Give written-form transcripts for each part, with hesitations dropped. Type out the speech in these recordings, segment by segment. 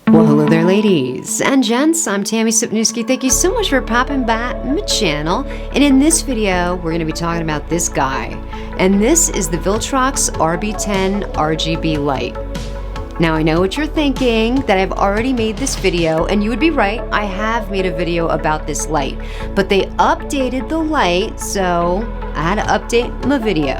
Well, hello there, ladies and gents. I'm Tammy Sipniewski. Thank you so much for popping by my channel. And in this video, we're going to be talking about this guy. And this is the Viltrox RB10 RGB light. Now, I know what you're thinking, that I've already made this video, and you would be right. I have made a video about this light, but they updated the light, so I had to update my video.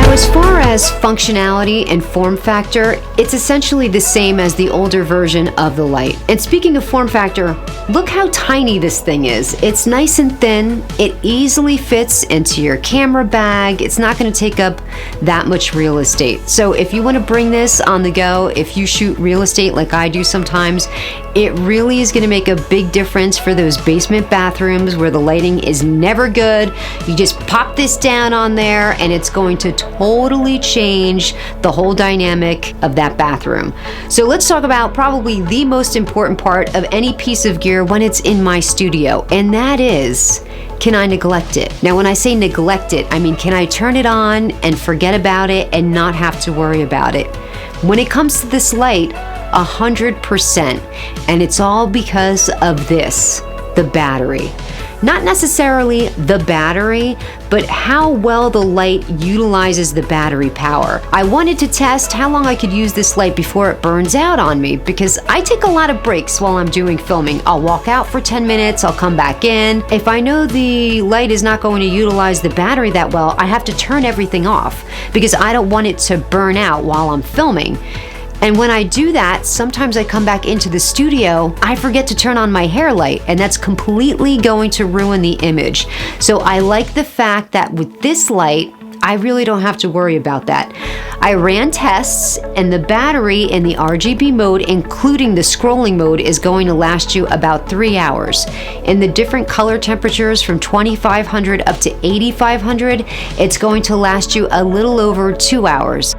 As far as functionality and form factor, it's essentially the same as the older version of the light. And speaking of form factor, look how tiny this thing is. It's nice and thin. It easily fits into your camera bag. It's not going to take up that much real estate. So if you want to bring this on the go, if you shoot real estate like I do sometimes, it really is going to make a big difference for those basement bathrooms where the lighting is never good. You just pop this down on there and it's going to totally change the whole dynamic of that bathroom. So let's talk about probably the most important part of any piece of gear when it's in my studio, and that is, can I neglect it? Now, when I say neglect it, I mean, can I turn it on and forget about it and not have to worry about it? When it comes to this light, 100%, and it's all because of this, the battery. Not necessarily the battery, but how well the light utilizes the battery power. I wanted to test how long I could use this light before it burns out on me, because I take a lot of breaks while I'm doing filming. I'll walk out for 10 minutes, I'll come back in. If I know the light is not going to utilize the battery that well, I have to turn everything off because I don't want it to burn out while I'm filming. And when I do that, sometimes I come back into the studio, I forget to turn on my hair light, and that's completely going to ruin the image. So I like the fact that with this light, I really don't have to worry about that. I ran tests, and the battery in the RGB mode, including the scrolling mode, is going to last you about 3 hours. In the different color temperatures from 2500 up to 8500, it's going to last you a little over 2 hours.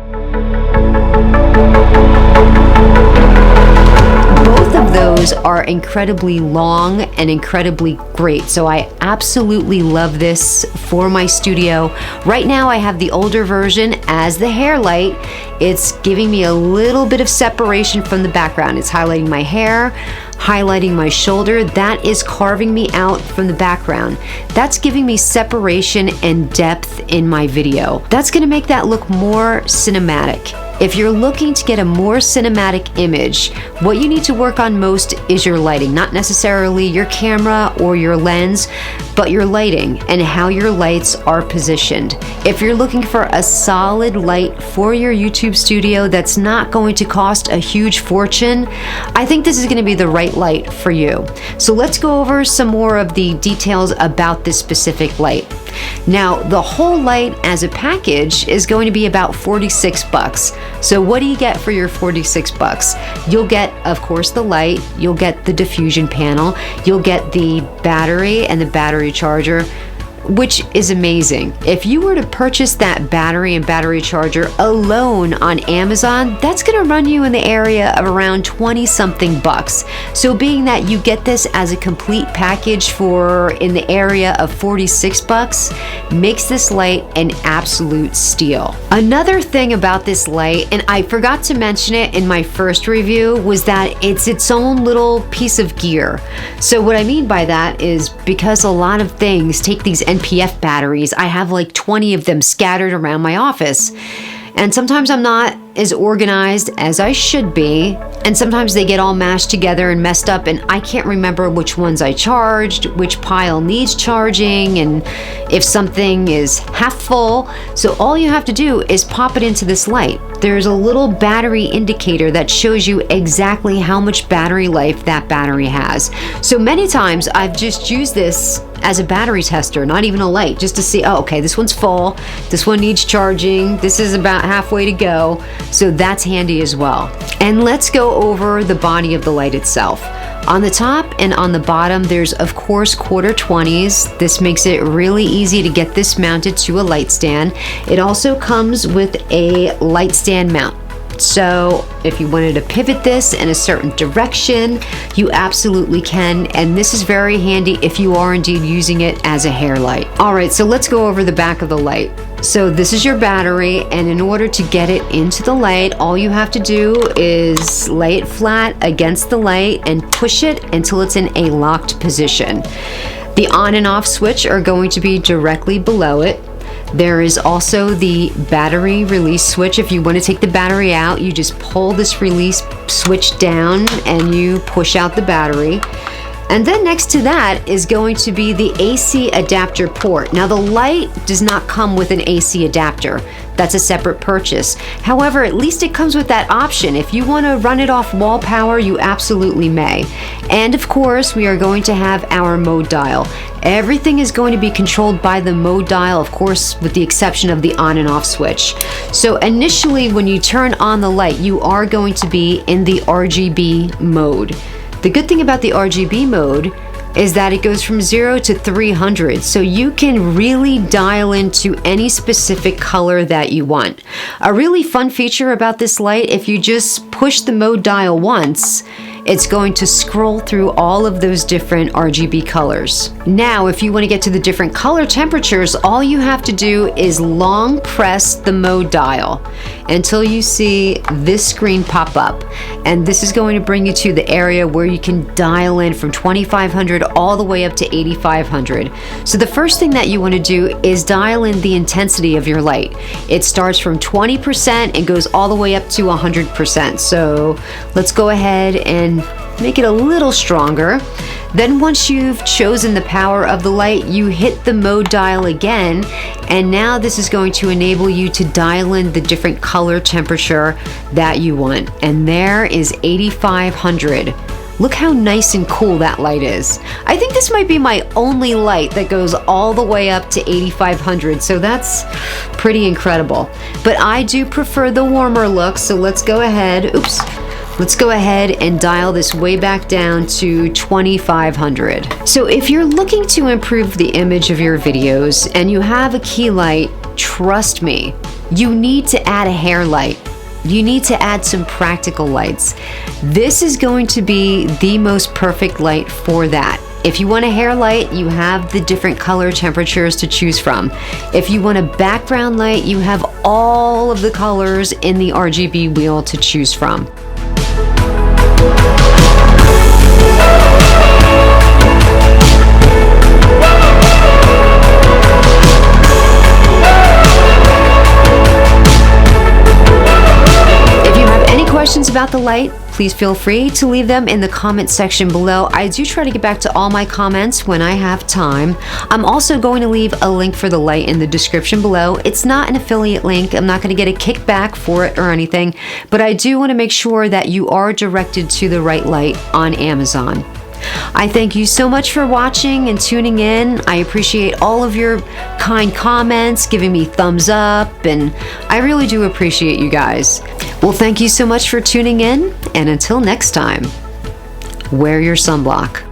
Both of those are incredibly long and incredibly great, so I absolutely love this for my studio. Right now I have the older version as the hair light. It's giving me a little bit of separation from the background. It's highlighting my hair, highlighting my shoulder. That is carving me out from the background. That's giving me separation and depth in my video. That's going to make that look more cinematic. If you're looking to get a more cinematic image, what you need to work on most is your lighting, not necessarily your camera or your lens, but your lighting and how your lights are positioned. If you're looking for a solid light for your YouTube studio that's not going to cost a huge fortune, I think this is going to be the right light for you. So let's go over some more of the details about this specific light. Now, the whole light as a package is going to be about 46 bucks. So what do you get for your 46 bucks? You'll get, of course, the light, you'll get the diffusion panel, you'll get the battery and the battery charger, which is amazing. If you were to purchase that battery and battery charger alone on Amazon, that's gonna run you in the area of around 20-something bucks. So being that you get this as a complete package for in the area of 46 bucks, makes this light an absolute steal. Another thing about this light, and I forgot to mention it in my first review, was that it's its own little piece of gear. So what I mean by that is, because a lot of things take these NPF batteries, I have like 20 of them scattered around my office. And sometimes I'm not as organized as I should be, and sometimes they get all mashed together and messed up, and I can't remember which ones I charged, which pile needs charging, and if something is half full. So all you have to do is pop it into this light. There's a little battery indicator that shows you exactly how much battery life that battery has. So many times I've just used this as a battery tester, not even a light, just to see, oh, okay, this one's full, this one needs charging, this is about halfway to go. So that's handy as well. And let's go over the body of the light itself. On the top and on the bottom, there's of course 1/4-20s. This makes it really easy to get this mounted to a light stand. It also comes with a light stand mount. So if you wanted to pivot this in a certain direction, you absolutely can. And this is very handy if you are indeed using it as a hair light. All right, so let's go over the back of the light. So this is your battery, and in order to get it into the light, all you have to do is lay it flat against the light and push it until it's in a locked position. The on and off switch are going to be directly below it. There is also the battery release switch. If you want to take the battery out, you just pull this release switch down and you push out the battery. And then next to that is going to be the AC adapter port. Now the light does not come with an AC adapter. That's a separate purchase. However, at least it comes with that option. If you want to run it off wall power, you absolutely may. And of course, we are going to have our mode dial. Everything is going to be controlled by the mode dial, of course, with the exception of the on and off switch. So initially, when you turn on the light, you are going to be in the RGB mode. The good thing about the RGB mode is that it goes from 0 to 300, so you can really dial into any specific color that you want. A really fun feature about this light, if you just push the mode dial once, it's going to scroll through all of those different RGB colors. Now, if you want to get to the different color temperatures, all you have to do is long press the mode dial until you see this screen pop up. And this is going to bring you to the area where you can dial in from 2500 all the way up to 8500. So the first thing that you want to do is dial in the intensity of your light. It starts from 20% and goes all the way up to 100%. So let's go ahead and make it a little stronger. Then once you've chosen the power of the light, you hit the mode dial again, and now this is going to enable you to dial in the different color temperature that you want. And there is 8500. Look how nice and cool that light is. I think this might be my only light that goes all the way up to 8500, so that's pretty incredible. But I do prefer the warmer look, so let's go ahead, let's go ahead and dial this way back down to 2500. So if you're looking to improve the image of your videos and you have a key light, trust me, you need to add a hair light. You need to add some practical lights. This is going to be the most perfect light for that. If you want a hair light, you have the different color temperatures to choose from. If you want a background light, you have all of the colors in the RGB wheel to choose from. Questions about the light, please feel free to leave them in the comment section below. I do try to get back to all my comments when I have time. I'm also going to leave a link for the light in the description below. It's not an affiliate link. I'm not going to get a kickback for it or anything, but I do want to make sure that you are directed to the right light on Amazon. I thank you so much for watching and tuning in. I appreciate all of your kind comments, giving me thumbs up, and I really do appreciate you guys. Well, thank you so much for tuning in, and until next time, wear your sunblock.